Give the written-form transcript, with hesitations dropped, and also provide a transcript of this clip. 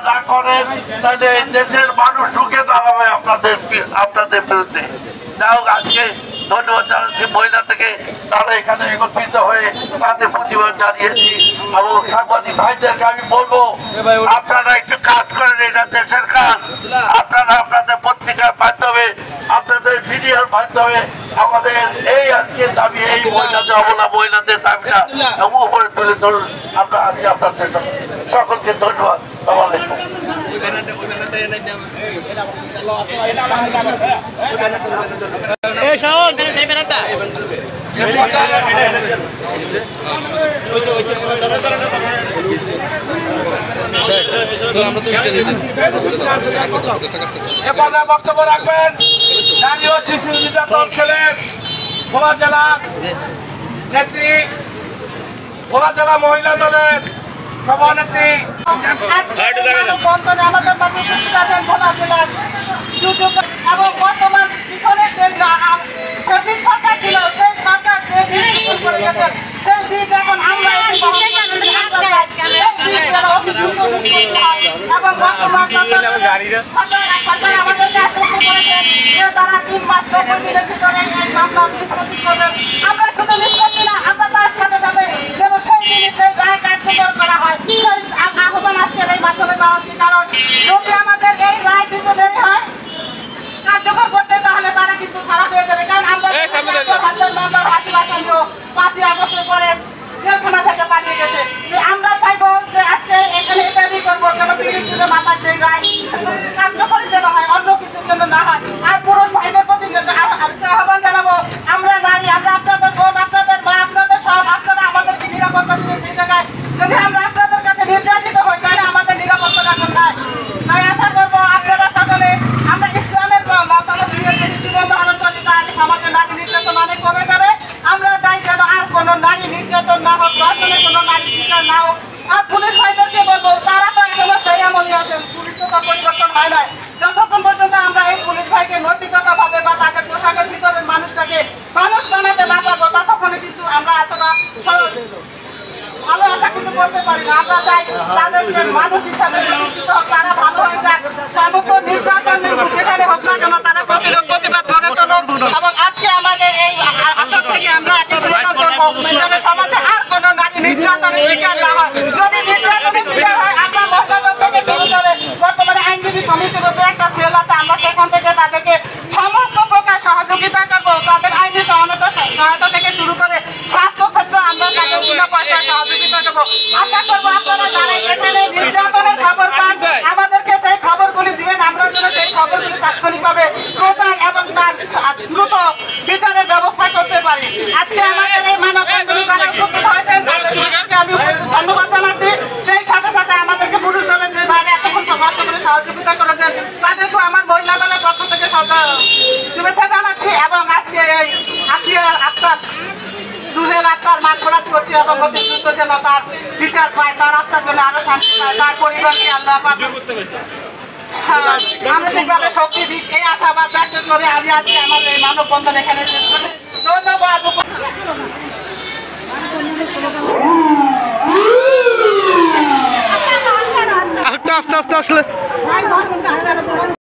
না করেন তাহলে দেশের মানুষ ঢুকে দাঁড়াবে আপনাদের বিরুদ্ধে। যাই হোক, আজকে ধন্যবাদ জানাচ্ছি মহিলা থেকে, তারা এখানে একত্রিত হয়ে তাদের প্রতিবাদ জানিয়েছি। এবং সাংবাদিক ভাইদেরকে আমি বলবো, আপনারা একটু কাজ করেন, এটা দেশের কাজ। আপনারা আপনাদের পত্রিকার মাধ্যমে, আপনাদের ভিডিওর মাধ্যমে আমাদের এই আজকে দাবি, এই মহিলাদের অবলা মহিলাদের দাবিটা উপরে তুলে ধরুন। আমরা আজকে আপনাদের সকলকে ধন্যবাদ। বক্তব্য রাখবেন নারী ও শিশু নির্যাতন ছেলের ভোলা জেলা নেত্রী, ভোলা জেলা মহিলা দলের সভানেত্রী। আমাদের মাঝে উপস্থিত আছেন ভোলা জেলার সুযোগ এবং বর্তমান পিছনে যে সরকার ছিল, সেই সরকার যে বীজ করে গেছেন, সেই বীজ এখন আমরা এবং বর্তমান সরকার আমাদেরকে আশ্বস্ত করেছেন যে তারা 3 মাস 90 দিনের ভিতরে এই মামলা নিষ্পত্তি করবেন। আমরা শুধু নিষ্পত্তি না, আমরা তার সাথে সাথে যেন সেই জিনিসের রায় কার্যকর করা হয়, সেই আহ্বান আজকের এই মাধ্যমে জানাচ্ছি। কারণ যদি আমাদের এই রায় দিতে দেরি হয় কার্যকর করতে, তাহলে তারা কিন্তু খারাপ হয়ে যাবে। কারণ আমরা 5ই আগস্টের পরে জেলখানা থেকে পালিয়ে গেছে। আমরা চাইবো যে আজকে এখানে দাবি করবো যেন 30 জুনের মাথায় সেই রায় কার্যকরী যেন হয়, অন্য কিছুর জন্য না হয়। আর পুরুষ ভাইদের প্রতি আহ্বান জানাবো, আমরা নারী, আমরা আপনাদের বোন, আপনাদের মা, আপনাদের সব, আপনারা আমাদেরকে নিরাপত্তা দিবেন। সেই জায়গায় যদি আমরা আপনাদের কাছে নির্যাতিত হই, তাহলে আমাদের নিরাপত্তা রাখুন নাই। তাই আশা করবো আপনারা সকলে আমরা ইসলামের মতামত জীবন ধারণ করি, তাহলে সমাজে নারী নির্যাতন অনেক কমে যাবে। আমরা চাই যেন আর কোনো নারী নির্যাতন না হোক, ধর্ষণে কোনো নারী শিকার না হোক। আর পুলিশ ভাইদেরকে বলবো, তারা তো এখনো সেই আমলে আছেন, পুলিশ তো পরিবর্তন হয় নাই। যতক্ষণ পর্যন্ত আমরা এই পুলিশ ভাইকে নৈতিকতা ভাবে বা তাদের পোশাকের ভিতরের মানুষটাকে মানুষ বানাতে না পারবো, ততক্ষণে কিন্তু আমরা এতটা ভালো আশা কিন্তু করতে পারি না। আমরা চাই তাদেরকে মানুষ হিসাবে বিবেচিত হোক, তারা ভালো হয়ে যাক। সমস্ত নির্যাতন যেখানে হোক না কেন, তারা প্রতিবাদ করে চলুন। এবং আজকে আমাদের এই আসর থেকে আমরা সমাজে আর কোন নারী নির্যাতনের শিকার না হয়। যদি নির্যাতনের শিকার হয়, আমরা মহিলাদের থেকে শুরু করে বর্তমানে আইনজীবী সমিতির মধ্যে একটা সেল আছে, আমরা সেখান থেকে তাদেরকে সমস্ত প্রকার সহযোগিতা করবো। তাদের আইনি সহায়তা থেকে শুরু করে স্বাস্থ্য ক্ষেত্রে আমরা তাদের বিনা পয়সায় সহযোগিতা করবো। আশা করবো আপনারা যারা এখানে নির্যাতনের খবর পান, আমাদেরকে সেই খবরগুলি দিবেন, আমরা যেন সেই খবরগুলি তাৎক্ষণিকভাবে প্রদান এবং তার দ্রুত বিচারের ব্যবস্থা করতে পারি। আজকে আমাদের এই মানববন্ধনে যারা উপস্থিত হয়েছেন তাদেরকে আমি ধন্যবাদ জানাচ্ছি। সেই সাথে সাথে আমাদেরকে পুরুষ দলের যে বাইরে এতক্ষণ কষ্ট করে সহযোগিতা করেছেন, তাদেরকেও আমার মহিলা দলের পক্ষ থেকে শুভেচ্ছা জানাচ্ছি। এবং আজকে এই আত্মীয়ার আত্মার দুধের আত্মার মাঠখোরাত করছি এবং অতি দ্রুত যেন তার বিচার পায়, তার আত্মার জন্য আরো শান্তি পায়, তার পরিবারকে আল্লাহ মানসিকভাবে শক্তি দিক, এই আশাবাদ ব্যক্ত করে আমি আজকে আমার এই মানববন্ধন এখানে শেষ করি। ধন্যবাদ। আস্তে আস্তে আসলে